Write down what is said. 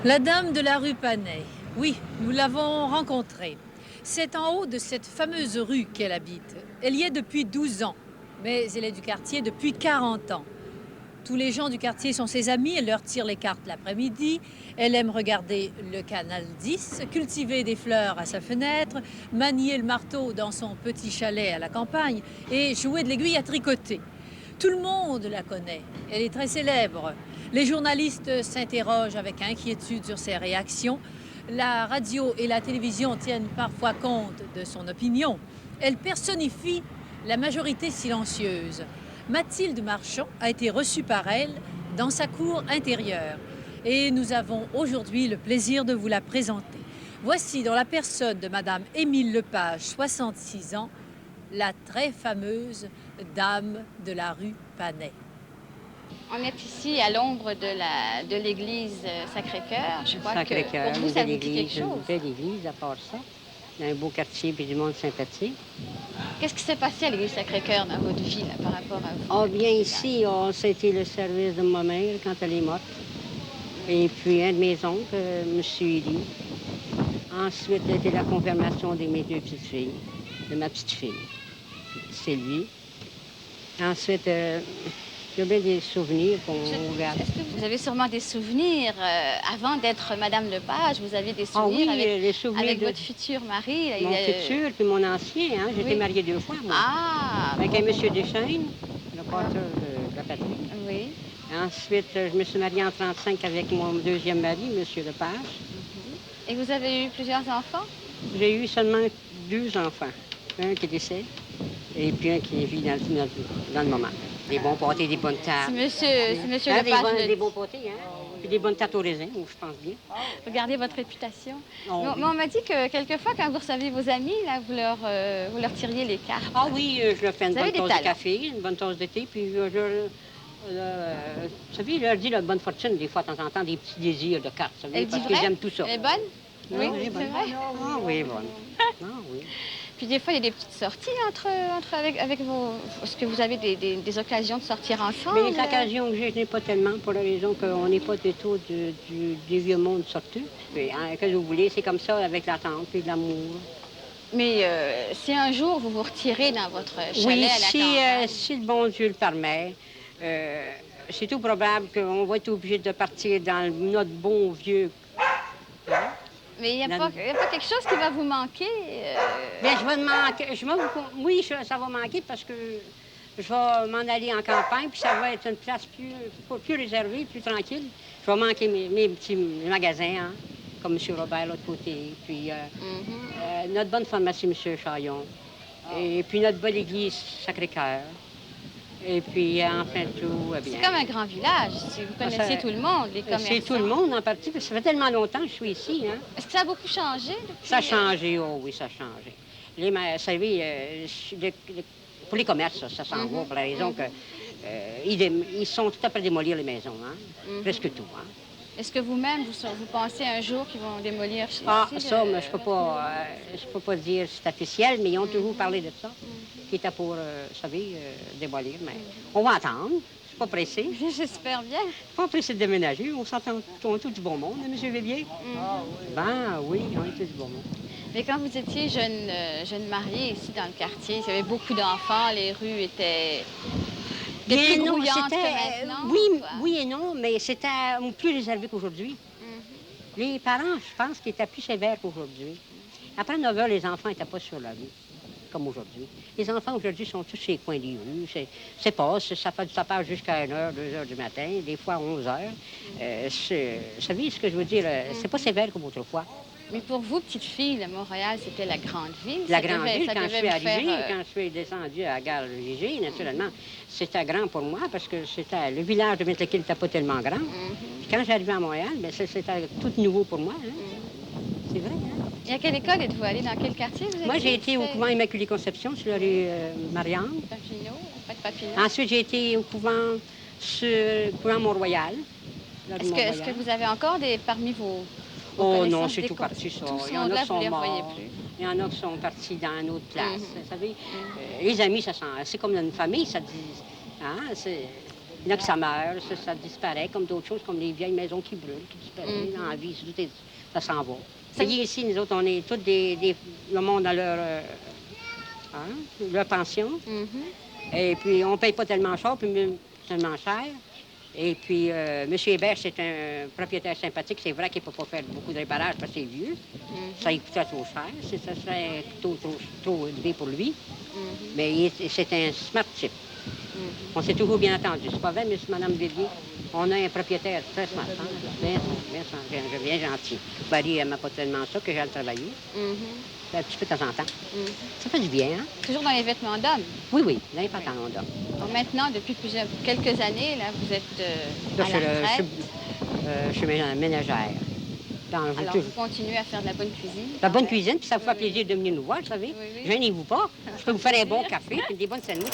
La dame de la rue Panay. Oui, nous l'avons rencontrée. C'est en haut de cette fameuse rue qu'elle habite. Elle y est depuis 12 ans, mais elle est du quartier depuis 40 ans. Tous les gens du quartier sont ses amis, elle leur tire les cartes l'après-midi, elle aime regarder le canal 10, cultiver des fleurs à sa fenêtre, manier le marteau dans son petit chalet à la campagne et jouer de l'aiguille à tricoter. Tout le monde la connaît, elle est très célèbre. Les journalistes s'interrogent avec inquiétude sur ses réactions. La radio et la télévision tiennent parfois compte de son opinion. Elle personnifie la majorité silencieuse. Mathilde Marchand a été reçue par elle dans sa cour intérieure. Et nous avons aujourd'hui le plaisir de vous la présenter. Voici, dans la personne de Madame Émile Lepage, 66 ans, la très fameuse dame de la rue Panay. On est ici à l'ombre de l'église Sacré-Cœur. Je crois Sacré-Cœur, que pour vous, ça vous dit quelque chose. une belle église, à part ça. Un beau quartier et du monde sympathique. Qu'est-ce qui s'est passé à l'église Sacré-Cœur dans votre vie là, par rapport à vous? Ah, bien ici, c'était le service de ma mère quand elle est morte. Et puis un de mes oncles, M. Elie. Ensuite, c'était la confirmation de mes deux petites filles, de ma petite fille. C'est lui. Ensuite, j'ai bien des souvenirs qu'on regarde. Est-ce que vous avez sûrement des souvenirs avant d'être Madame Lepage? Vous avez des souvenirs les souvenirs avec de votre futur mari? Là, mon futur puis mon ancien. Hein? J'étais mariée 2 fois, moi. Ah! Avec un monsieur Deschaines, le pasteur de la patrie. Oui. Ensuite, je me suis mariée en 1935 avec mon deuxième mari, M. Lepage. Et vous avez eu plusieurs enfants? J'ai eu seulement 2 enfants. Un qui décède et puis un qui vit dans le moment. Des bons pâtés, des bonnes tables. C'est monsieur Lepage. Des bons pâtés, hein? Puis des bonnes tartes au raisin, je pense bien. Regardez votre réputation. Oh, mais on m'a dit que quelquefois, quand vous receviez vos amis, là, vous leur tiriez les cartes. Ah oui, je leur fais une Vous avez bonne des tasse de talents. café, une bonne tasse de thé, puis vous savez, je leur dis la bonne fortune, des fois, de temps en temps, des petits désirs de cartes, vous savez, Elle parce dit que vrai? j'aime tout ça. Elle est bonne? Non, Oui, elle est c'est bonne. vrai. Ah oui, bonne. Ah oui. Puis des fois, il y a des petites sorties avec vos... Est-ce que vous avez des occasions de sortir ensemble? Mais les occasions que j'ai, je n'ai pas tellement, pour la raison qu'on n'est pas du tout du vieux monde sorti. Mais hein, que vous voulez, c'est comme ça, avec l'attente et l'amour. Mais si un jour vous vous retirez dans votre chalet Oui, à la campagne... si le bon Dieu le permet, c'est tout probable qu'on va être obligé de partir dans notre bon vieux... Mais il n'y a pas quelque chose qui va vous manquer? Bien, je vais manquer. Oui, ça va manquer parce que je vais m'en aller en campagne, puis ça va être une place plus réservée, plus tranquille. Je vais manquer mes petits magasins, hein, comme M. Robert, l'autre côté, puis notre bonne pharmacie, M. Chaillon, et puis notre belle église Sacré-Cœur. Et puis, enfin, tout bien. C'est comme un grand village. Si vous connaissez tout le monde, les commerçants. C'est tout le monde en partie, parce que ça fait tellement longtemps que je suis ici. Hein. Est-ce que ça a beaucoup changé depuis... Ça a changé, oh oui, ça a changé. Vous savez, pour les commerces, ça s'en va pour la raison que ils sont tout à fait démolir les maisons, hein? Presque tout. Hein? Est-ce que vous-même, vous pensez un jour qu'ils vont démolir ici? Ça, mais je peux pas dire si c'est officiel, mais ils ont toujours parlé de ça, qui était pour, vous savez, démolir. Mais on va attendre. Je suis pas pressée. J'espère bien. Pas pressée de déménager. On s'entend tout du bon monde, hein, M. Vélier? Ben oui, on est tout du bon monde. Mais quand vous étiez jeune mariée ici dans le quartier, il y avait beaucoup d'enfants, les rues étaient... Bien non, oui et non, mais c'était plus réservé qu'aujourd'hui. Les parents, je pense qu'ils étaient plus sévères qu'aujourd'hui. Après 9 heures, les enfants n'étaient pas sur la rue, comme aujourd'hui. Les enfants, aujourd'hui, sont tous sur les coins des rues. Ça passe jusqu'à 1h, 2h du matin, des fois à 11 heures. Vous savez ce que je veux dire? C'est pas sévère comme autrefois. Mais pour vous, petite fille, Montréal, c'était la grande ville. La grande ville, quand je suis arrivée, quand je suis descendue à la gare Gégé, naturellement, c'était grand pour moi parce que le village de Metlequille n'était pas tellement grand. Puis quand j'arrivais à Montréal, c'était tout nouveau pour moi. Hein. C'est vrai, hein? Et à quelle école êtes-vous allée? Dans quel quartier vous êtes? Moi, j'ai été au couvent Immaculée Conception, sur la rue Marianne. Papineau, pas de Papineau. Ensuite, j'ai été au couvent Mont-Royal. Est-ce que vous avez encore parmi vos Oh non, c'est tout parti, ça. Tous Il y en a qui sont morts. Plus. Il y en a qui sont partis dans une autre classe. Vous savez, les amis, c'est comme dans une famille, ça dit. Hein, Il y en a que ça meurt, ça disparaît, comme d'autres choses, comme les vieilles maisons qui brûlent, qui disparaissent. Dans la vie, ça s'en va. Ça y est, ici, nous autres, on est tous le monde a leur pension. Et puis, on ne paye pas tellement cher, puis tellement cher. Et puis, M. Hébert, c'est un propriétaire sympathique. C'est vrai qu'il ne peut pas faire beaucoup de réparages parce que c'est vieux. Ça lui coûterait trop cher. Ça serait trop élevé pour lui. Mais c'est un smart type. On s'est toujours bien entendu. C'est pas vrai, mais Mme Villiers, on a un propriétaire très smart. Hein? Bien gentil. Marie, elle m'a pas tellement ça que j'aille travailler. Un petit peu de temps en temps. Ça fait du bien, hein? Toujours dans les vêtements d'hommes? Oui, dans les pantalons d'hommes. Donc maintenant, depuis quelques années, là, vous êtes à la retraite. Je suis ménagère. Alors, vous continuez à faire de la bonne cuisine? La bonne cuisine, puis ça vous fait plaisir de venir nous voir, vous savez. Oui. Gênez-vous pas. Je peux vous faire un bon café et des bonnes sandwichs.